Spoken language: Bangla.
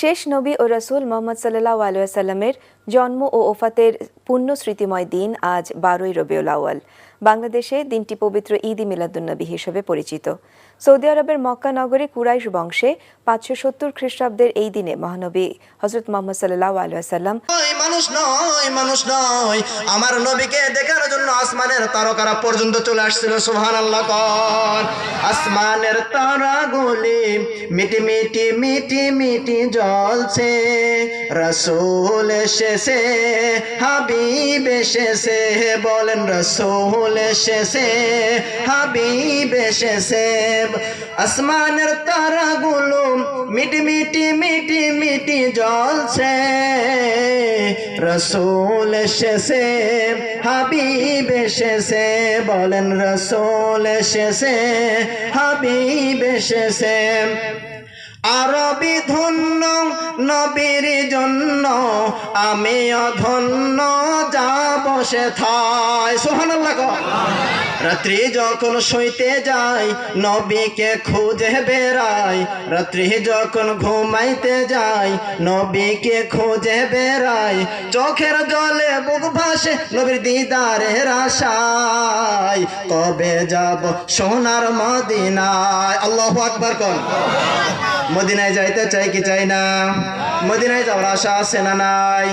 শেষ নবী ও রসুল মোহাম্মদ সাল্লাল্লাহু আলাইহি ওয়াসাল্লামের জন্ম ও ওফাতের পুণ্য স্মৃতিময় দিন আজ 12ই রবিউল আউয়াল। বাংলাদেশে দিনটি পবিত্র ঈদ-ই মিলাদুন্নবী হিসেবে পরিচিত। সৌদি আরবের মক্কা নগরী কুরাইশ বংশে 570 খ্রিস্টাব্দের এই দিনে মহানবী হযরত মুহাম্মদ সাল্লাল্লাহু আলাইহি ওয়াসাল্লাম মানুষ নয় আমার নবীকে দেখার জন্য আসমানের তারকারা পর্যন্ত চলে আসছিল। সুবহানাল্লাহ কোন আসমানের তারাগুলি মিটি মিটি মিটি মিটি জ্বলছে, রাসূল এসেছে হাবিব এসেছে, বলেন রাসূল এসেছে হাবিব এসেছে। আসমানের তারাগুলো মিটি মিটি মিটি মিটি জ্বলছে, রাসূল এসেছে হাবিব এসেছে, বলেন রাসূল এসেছে হাবিব এসেছে। আরবি ধন্য নবীর জন্য আমি অধন্য যাব সেথায়। সুবহানাল্লাহ। রাত্রি যখন শুইতে যাই নবীকে খুঁজে বেড়াই, রাত্রি যখন ঘুমাইতে যাই নবীকে খুঁজে বেড়াই, চোখের জলে বুক ভাসে নবীর দিদারের আশায়, কবে যাব সোনার মদিনায়। আল্লাহু আকবার কোন। মদিনায় যাইতে চাই কি চাই না? মদিনায় যাওয়ার আশা আছে না নাই?